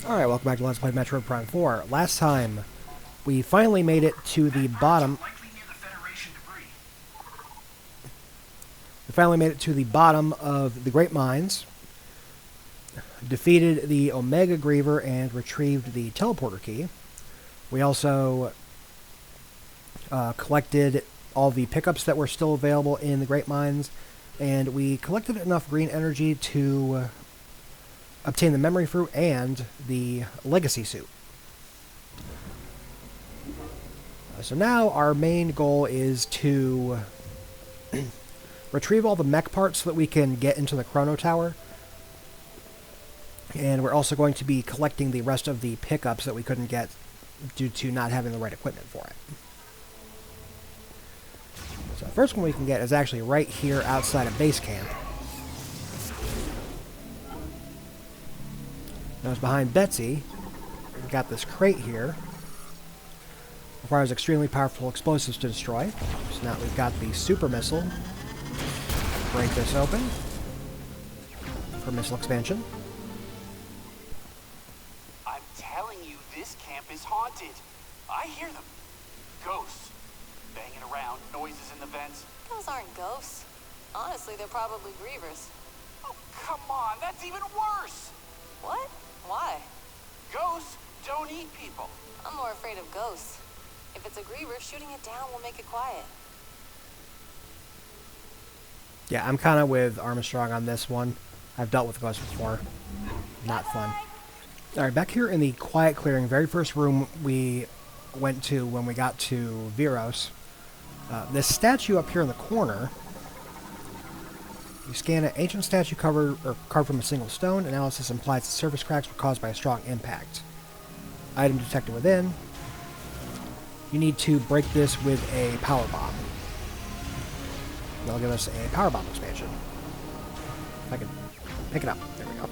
Alright, welcome back to Let's Play Metroid Prime 4. Last time, we finally made it to the bottom. We finally made it to the bottom of the Great Mines, defeated the Omega Griever, and retrieved the teleporter key. We also collected all the pickups that were still available in the Great Mines, and we collected enough green energy to obtain the memory fruit and the legacy suit. So now our main goal is to retrieve all the mech parts so that we can get into the Chrono Tower. And we're also going to be collecting the rest of the pickups that we couldn't get due to not having the right equipment for it. So the first one we can get is actually right here outside of base camp. Now it's behind Betsy. We've got this crate here. Requires extremely powerful explosives to destroy. So now we've got the super missile. Break this open for missile expansion. I'm telling you, this camp is haunted. I hear them. Ghosts. Banging around, noises in the vents. Those aren't ghosts. Honestly, they're probably grievers. Oh, come on, that's even worse. What? Why? Ghosts don't eat people. I'm more afraid of ghosts. If it's a griever, shooting it down will make it quiet. Yeah, I'm kind of with Armstrong on this one. I've dealt with ghosts before. Not fun. Alright, back here in the quiet clearing, very first room we went to when we got to Viewros. This statue up here in the corner. You scan an ancient statue carved from a single stone. Analysis implies the surface cracks were caused by a strong impact. Item detected within. You need to break this with a power bomb. That'll give us a power bomb expansion. If I can pick it up. There we go.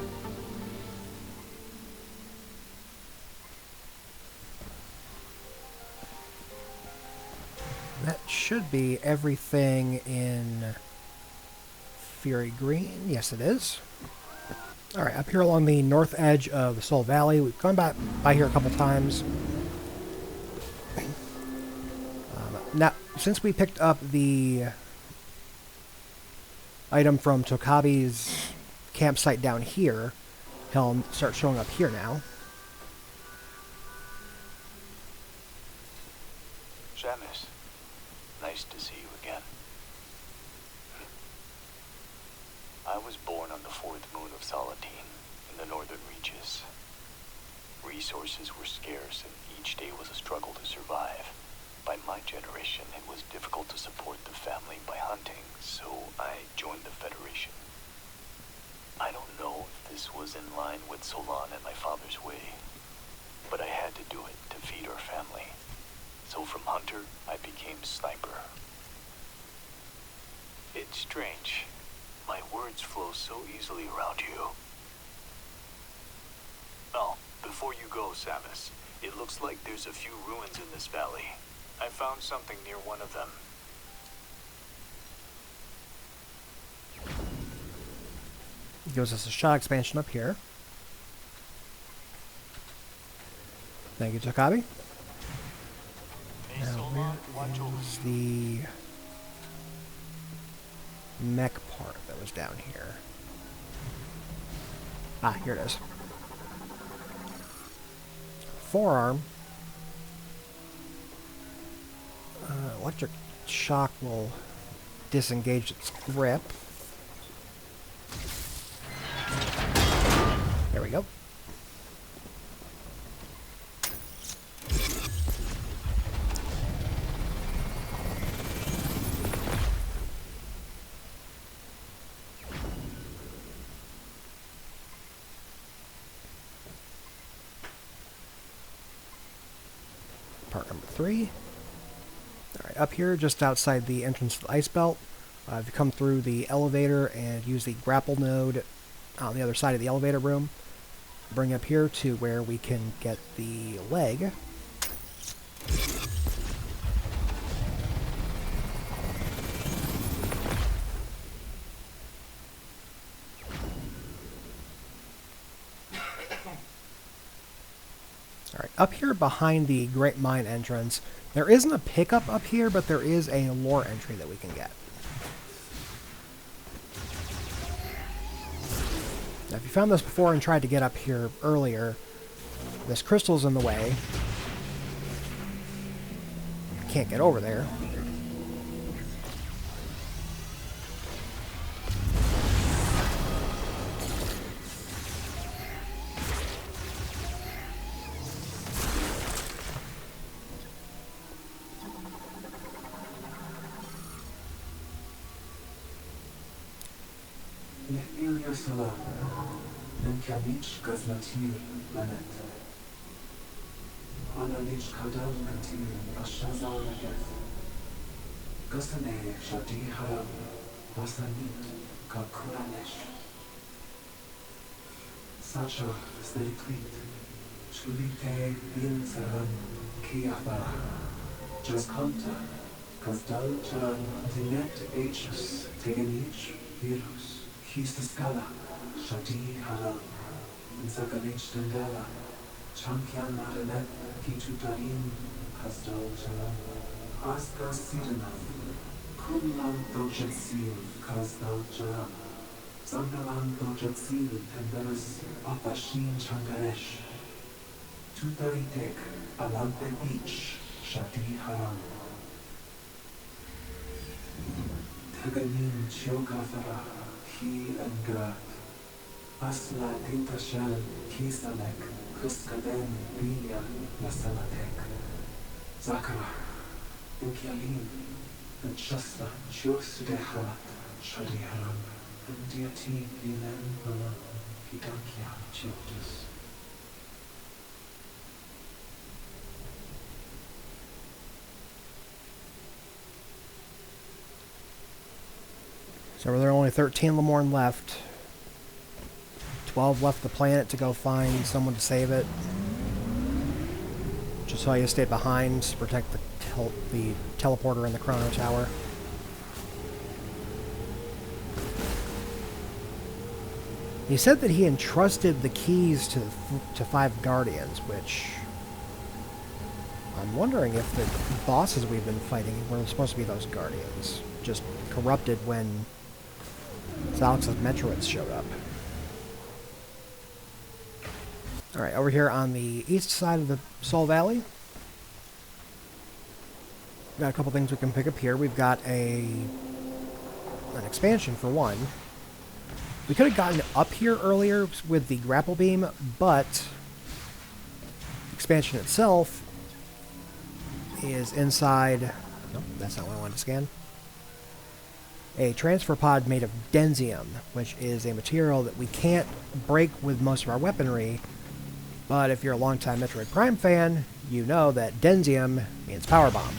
That should be everything in Fury Green. Yes, it is. Alright, up here along the north edge of the Soul Valley. We've gone by here a couple times. Now, since we picked up the item from Tokabi's campsite down here, he'll start showing up here now. Samus, nice to see you again. I was born on the fourth moon of Salatine, in the northern reaches. Resources were scarce, and each day was a struggle to survive. By my generation, it was difficult to support the family by hunting, so I joined the Federation. I don't know if this was in line with Solon and my father's way, but I had to do it to feed our family. So from hunter, I became sniper. It's strange. My words flow so easily around you. Oh, before you go, Samus, it looks like there's a few ruins in this valley. I found something near one of them. Gives us a shot expansion up here. Thank you, Tokabi. Now, where is the mech part that was down here? Ah, here it is. Forearm. Electric shock will disengage its grip. There we go. Part number 3. Alright, up here, just outside the entrance to the ice belt, if you come through the elevator and use the grapple node on the other side of the elevator room, bring up here to where we can get the leg. Alright, up here behind the Great Mine entrance, there isn't a pickup up here, but there is a lore entry that we can get. Now, if you found this before and tried to get up here earlier, this crystal's in the way. Can't get over there. Sacha Snaklit, Chulite Binsaran, Kiabara, Jaskonta, Kasdal Charan, Tinet Hs, Teganich, Viewros, Kistaskala, Shadi Haram, Insaganich Dangala, Champion Madanet, Kitutarin, Kasdal Charan, Aska Sidanam, Kumlam Dojatsil, Kasdal Charan. Sandalan Dojatsil, Tendaris, Apashin Changaresh. Tutaritek, Alante Beach, Shati Haram. Taganin Chokafara, Ki and Grat. Asla Tintashan, Kisanek, Kuskaden, Bilia, Nasanatek. Zakara, Ukialin, and Shasta, Chosudechat, Shati Haram. Diati Vilen Bala Hidakia Chiltus. So there are only 13 Lemorn left. 12 left the planet to go find someone to save it. Just so you stay behind to protect the teleporter and the Chrono Tower. He said that he entrusted the keys to 5 Guardians, which I'm wondering if the bosses we've been fighting were supposed to be those Guardians, just corrupted when Zalix's Metroids showed up. Alright, over here on the east side of the Soul Valley, got a couple things we can pick up here. We've got an expansion for one. We could have gotten up here earlier with the grapple beam, but the expansion itself is inside... Nope, that's not what I wanted to scan. A transfer pod made of denzium, which is a material that we can't break with most of our weaponry, but if you're a longtime Metroid Prime fan, you know that denzium means power bomb.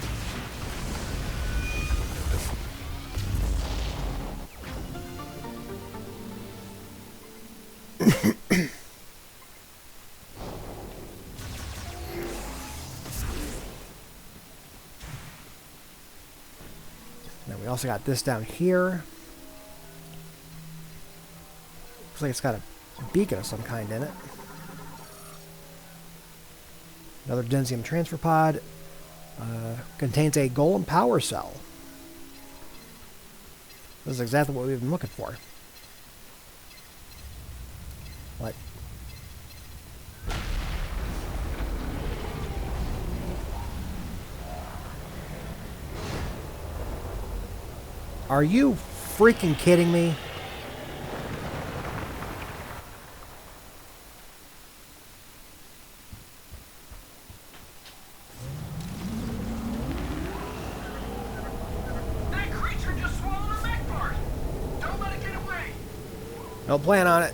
Then we also got this down here. Looks like it's got a beacon of some kind in it. Another denzium transfer pod. Contains a golem power cell. This is exactly what we've been looking for. What? Are you freaking kidding me? That creature just swallowed a mech part! Don't let it get away! Don't plan on it.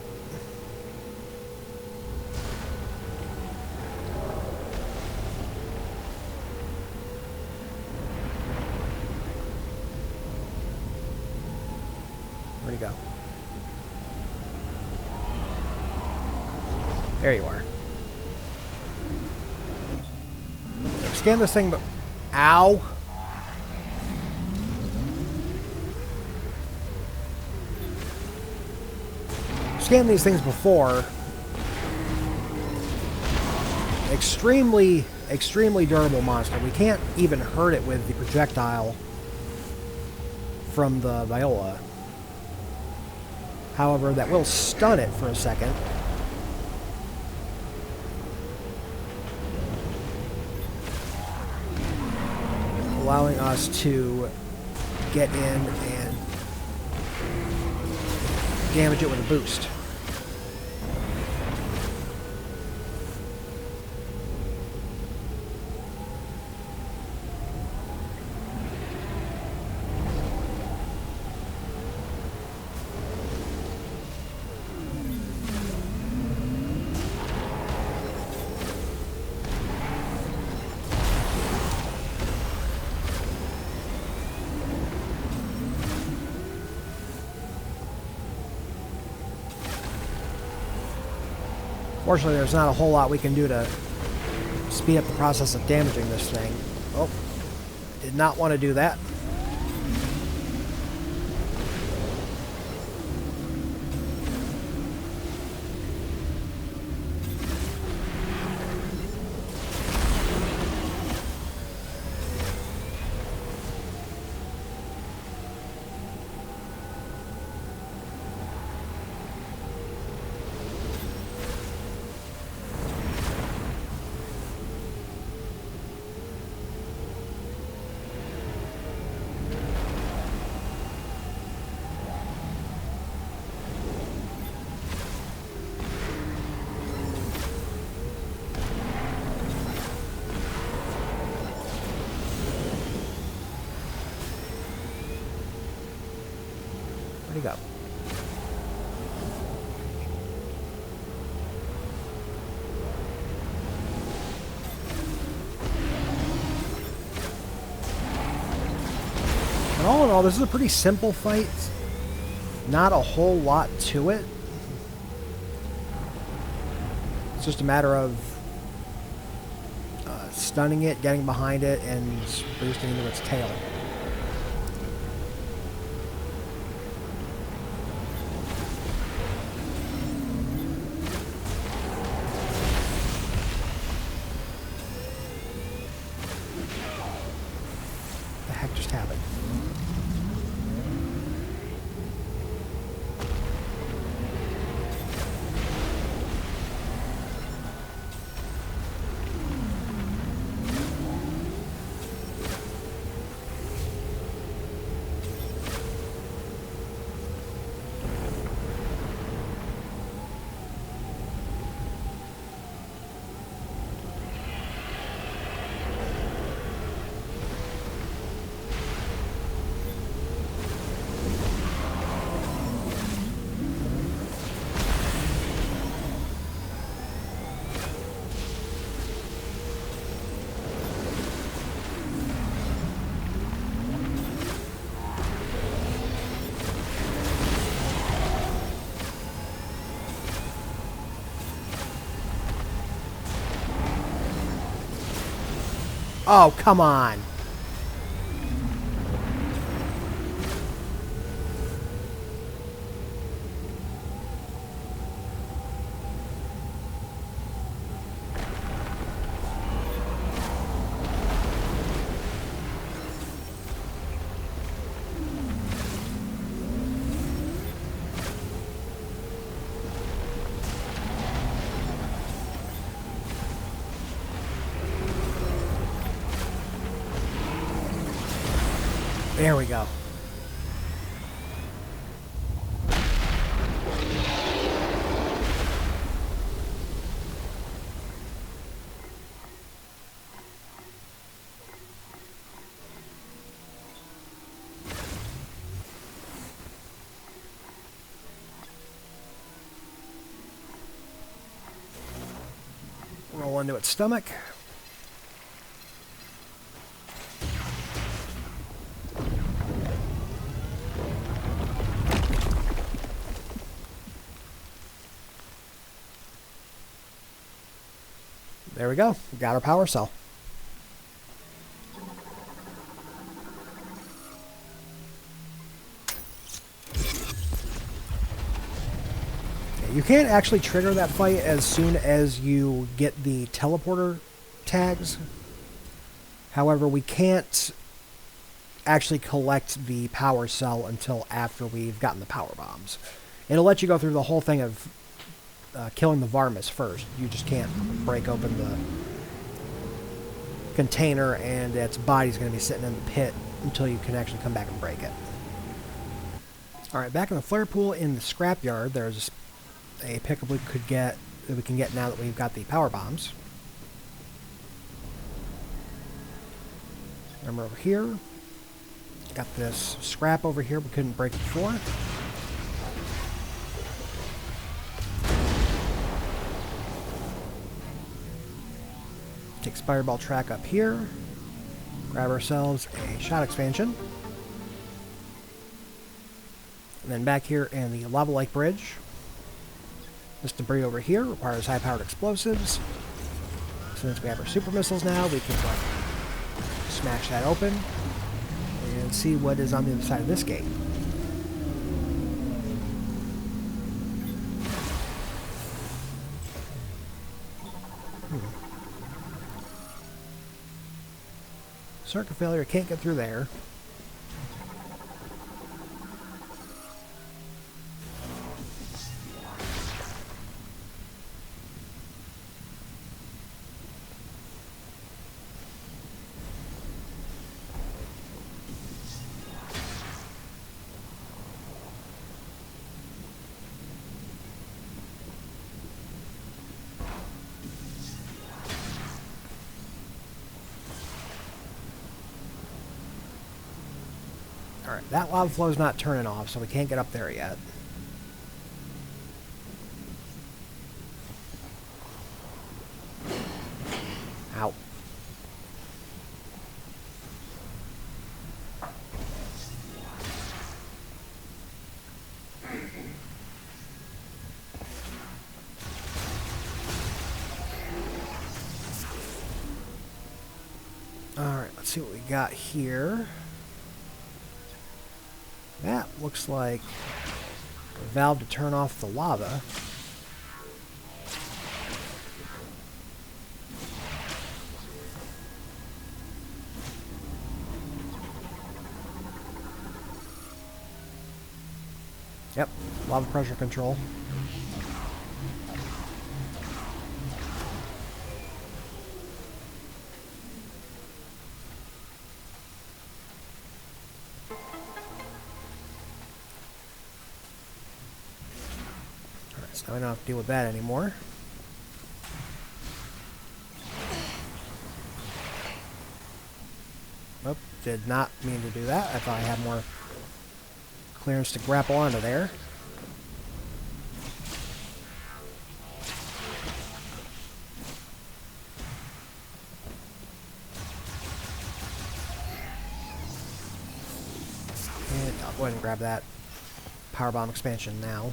Where'd he go? There you are. Scan this thing, but... Ow! Scanned these things before. extremely, extremely durable monster. We can't even hurt it with the projectile from the viola. However, that will stun it for a second. Allowing us to get in and damage it with a boost. Fortunately, there's not a whole lot we can do to speed up the process of damaging this thing. Oh, did not want to do that. Where'd he go? And all in all, this is a pretty simple fight. Not a whole lot to it. It's just a matter of stunning it, getting behind it, and boosting into its tail. What the heck just happened? Oh, come on. There we go. Roll into its stomach. There we go. We got our power cell. Okay, You can't actually trigger that fight as soon as you get the teleporter tags. However, we can't actually collect the power cell until after we've gotten the power bombs. It'll let you go through the whole thing of killing the Varmis first. You just can't break open the container and its body's going to be sitting in the pit until you can actually come back and break it. Alright, back in the flare pool in the scrapyard, there's a pickup we can get now that we've got the power bombs. Remember over here, got this scrap over here we couldn't break before. Take Spireball track up here, grab ourselves a shot expansion. And then back here in the Lava Lake Bridge, this debris over here requires high-powered explosives. Since we have our super missiles now, we can smash that open and see what is on the other side of this gate. Circuit failure, can't get through there. Alright, that lava flow is not turning off, so we can't get up there yet. Ow. Alright, let's see what we got here. That looks like a valve to turn off the lava. Yep, lava pressure control. So I don't have to deal with that anymore. Nope, did not mean to do that. I thought I had more clearance to grapple onto there. And I'll go ahead and grab that power bomb expansion now.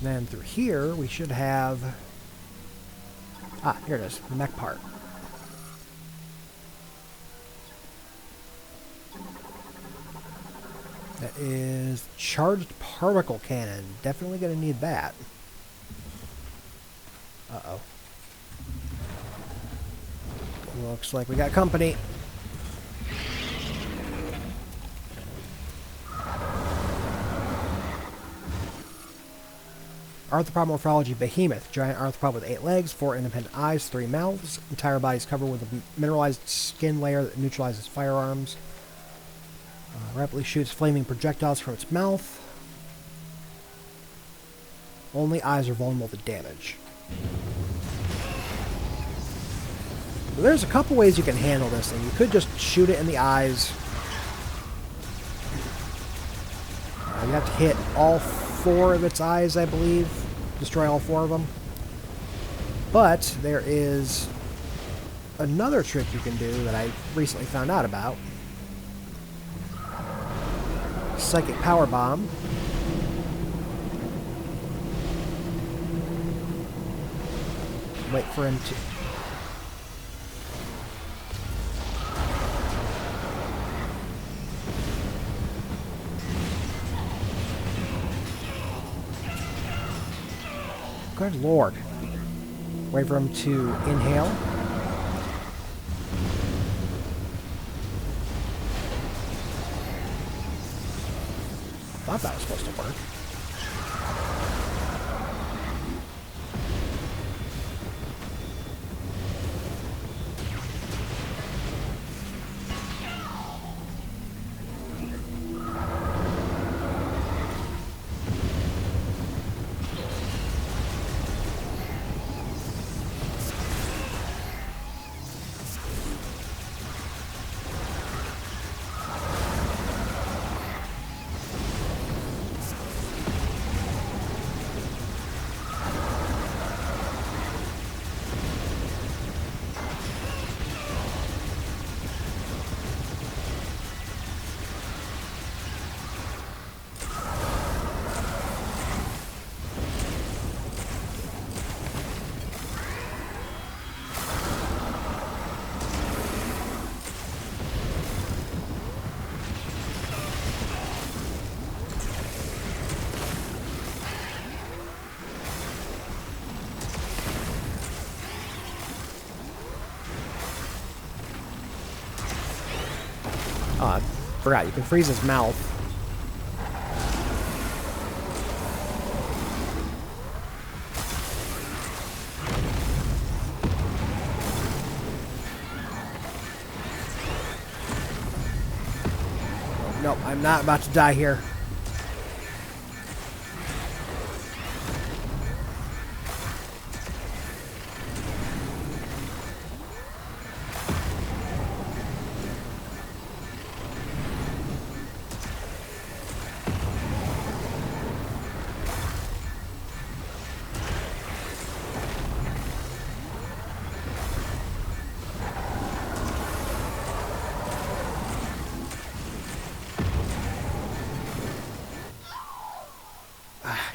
Then through here, we should have... Ah, here it is, the mech part. That is charged particle cannon. Definitely going to need that. Uh-oh. Looks like we got company. Arthropod morphology behemoth. Giant arthropod with 8 legs, 4 independent eyes, 3 mouths. Entire body is covered with a mineralized skin layer that neutralizes firearms. Rapidly shoots flaming projectiles from its mouth. Only eyes are vulnerable to damage. So there's a couple ways you can handle this thing. You could just shoot it in the eyes. You have to hit all 4 of its eyes, I believe. Destroy all 4 of them. But there is another trick you can do that I recently found out about. Psychic Power Bomb. Wait for him to... Good lord. Wait for him to inhale. Thought that was supposed to work. Oh, I forgot, you can freeze his mouth. Nope, I'm not about to die here.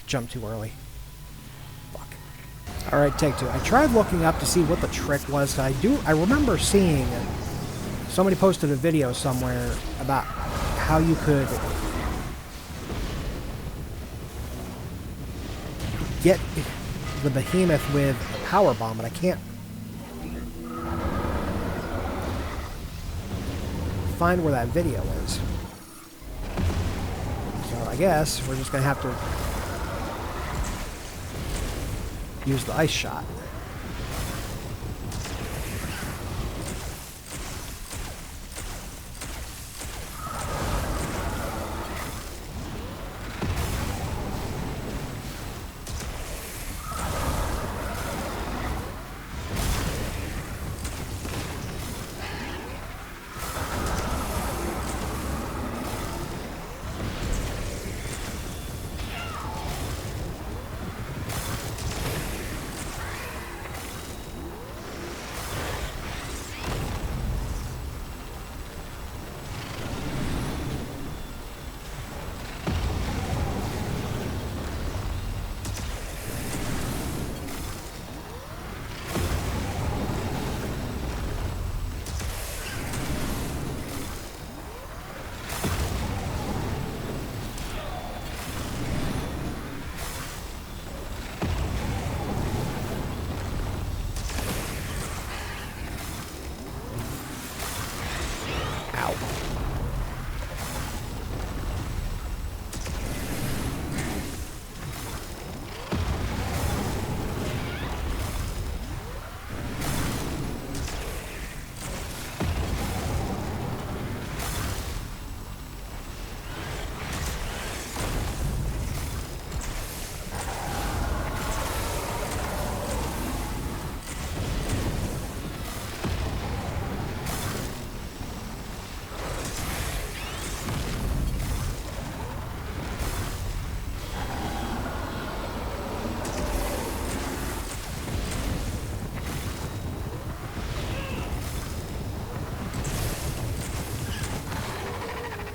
Jumped too early. Fuck. Alright, take two. I tried looking up to see what the trick was. I remember seeing somebody posted a video somewhere about how you could get the behemoth with a power bomb, but I can't find where that video is. So I guess we're just gonna have to use the ice shot.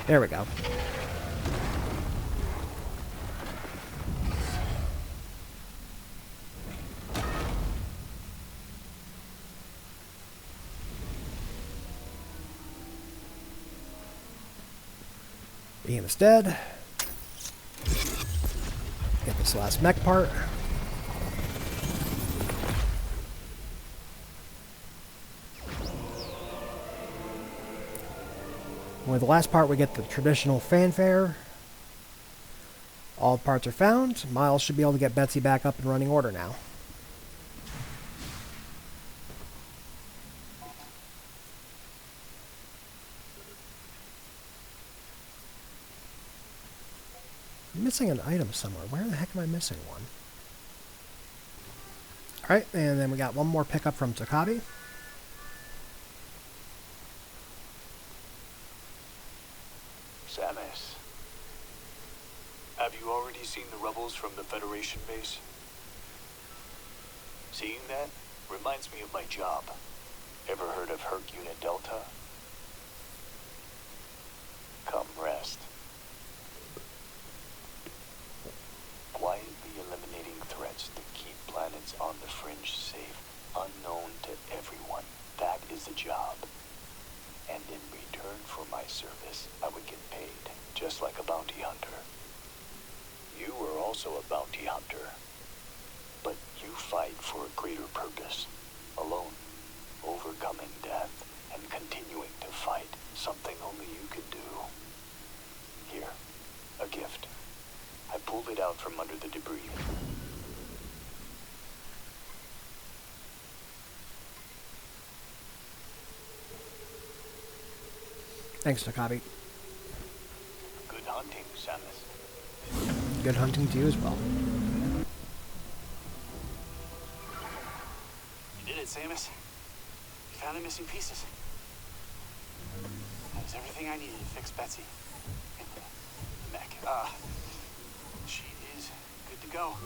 There we go. Beam is dead. Get this last mech part. With the last part, we get the traditional fanfare. All parts are found. Miles should be able to get Betsy back up in running order now. I'm missing an item somewhere. Where the heck am I missing one? Alright, and then we got one more pickup from Takabi. Samus, have you already seen the rebels from the Federation base? Seeing that reminds me of my job. Ever heard of Herc Unit Delta? Come rest. Quietly eliminating threats to keep planets on the fringe safe, unknown to everyone. That is a job. And in return for my service, I would get paid, just like a bounty hunter. You are also a bounty hunter. But you fight for a greater purpose, alone, overcoming death, and continuing to fight, something only you can do. Here, a gift. I pulled it out from under the debris. Thanks, Takabi. Good hunting, Samus. Good hunting to you as well. You did it, Samus. You found the missing pieces. That was everything I needed to fix Betsy. And the mech. She is good to go.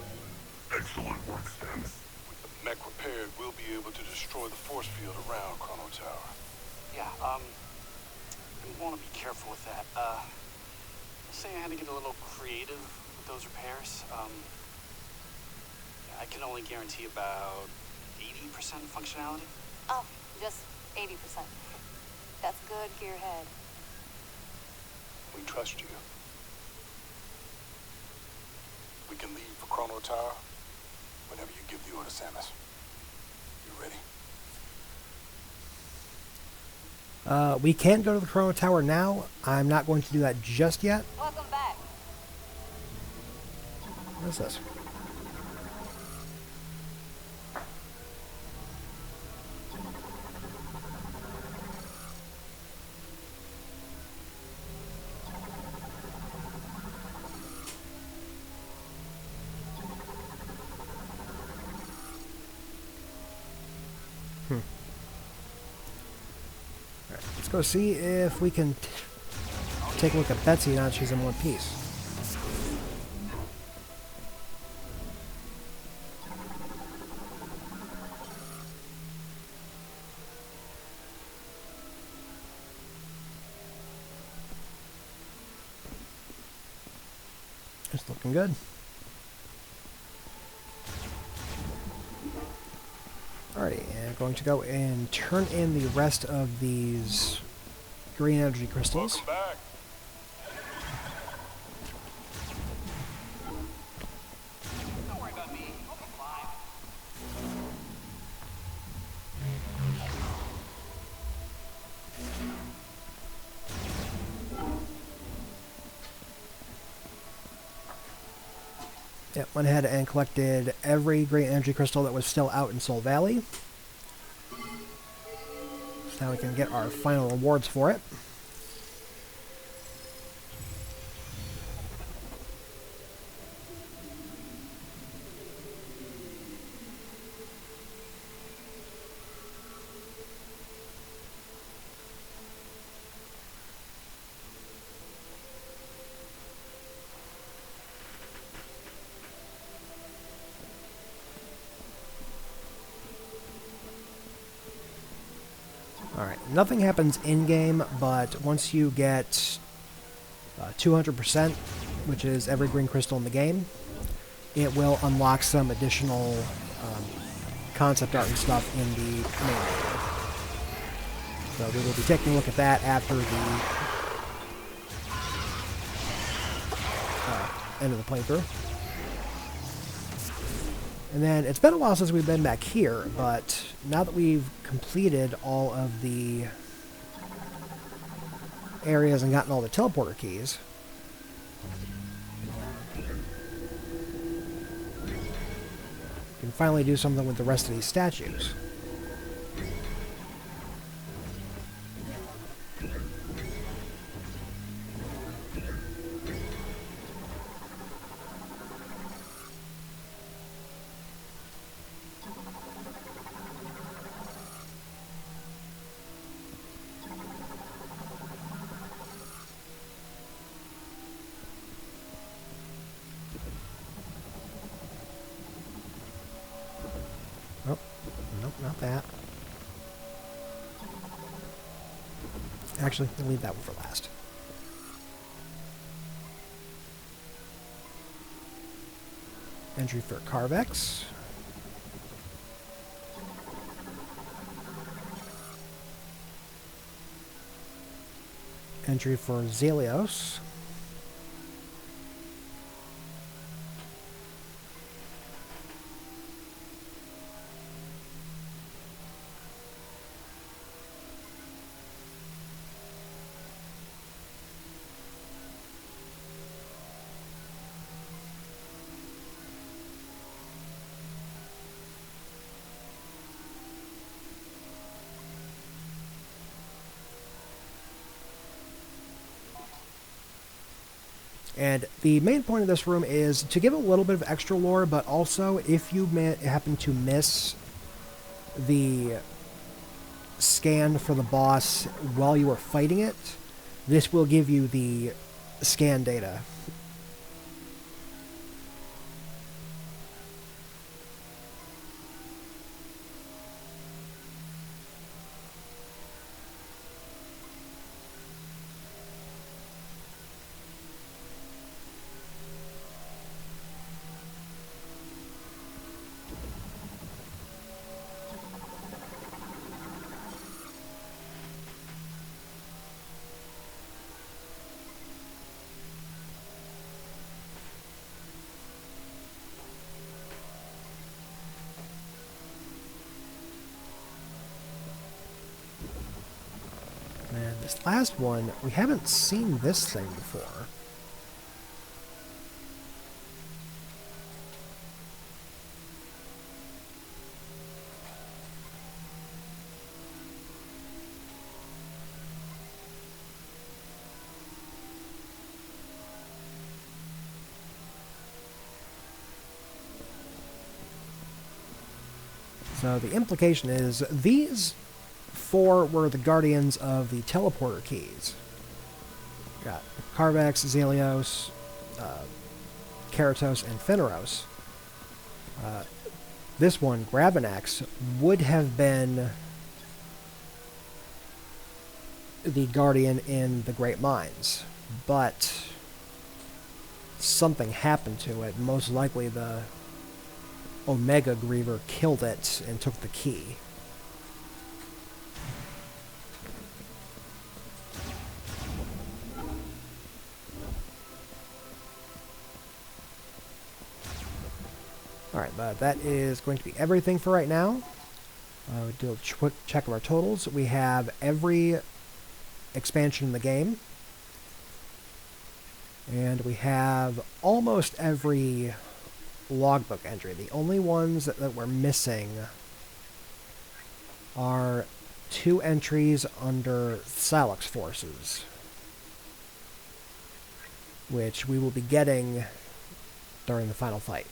Excellent work, Samus. With the mech repaired, we'll be able to destroy the force field around Chrono Tower. Yeah, we want to be careful with that. Say I had to get a little creative with those repairs. I can only guarantee about 80% functionality. Oh, just 80%. That's good, Gearhead. We trust you. We can leave for Chrono Tower whenever you give the order, Samus. You ready? We can't go to the Chrono Tower now. I'm not going to do that just yet. Welcome back. What is this? Alright, let's go see if we can take a look at Betsy now that she's in one piece. It's looking good. Alrighty, and I'm going to go and turn in the rest of these green energy crystals. Welcome back. Don't worry about me. I'll be fine. Yep, went ahead and collected every green energy crystal that was still out in Soul Valley. So now we can get our final rewards for it. Alright, nothing happens in-game, but once you get 200%, which is every green crystal in the game, it will unlock some additional concept art and stuff in the main game. So we will be taking a look at that after the end of the playthrough. And then it's been a while since we've been back here, but now that we've completed all of the areas and gotten all the teleporter keys, we can finally do something with the rest of these statues. Oh, nope, not that. Actually, I'll leave that one for last. Entry for Carvex. Entry for Zelios. And the main point of this room is to give a little bit of extra lore, but also if you happen to miss the scan for the boss while you are fighting it, this will give you the scan data. And this last one, we haven't seen this thing before. So the implication is these four were the guardians of the teleporter keys. Got Carvex, Zelios, Keratos, and Finneros. This one, Gravenax, would have been the guardian in the Great Mines, but something happened to it. Most likely the Omega Griever killed it and took the key. Alright, but that is going to be everything for right now. We'll do a quick check of our totals. We have every expansion in the game. And we have almost every logbook entry. The only ones that we're missing are 2 entries under Salak's forces, which we will be getting during the final fight.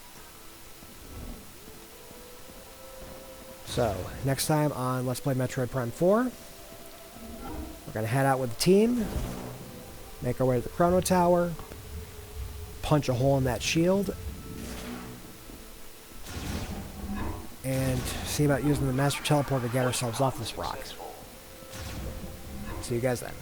So, next time on Let's Play Metroid Prime 4, we're going to head out with the team, make our way to the Chrono Tower, punch a hole in that shield, and see about using the Master Teleporter to get ourselves off this rock. See you guys then.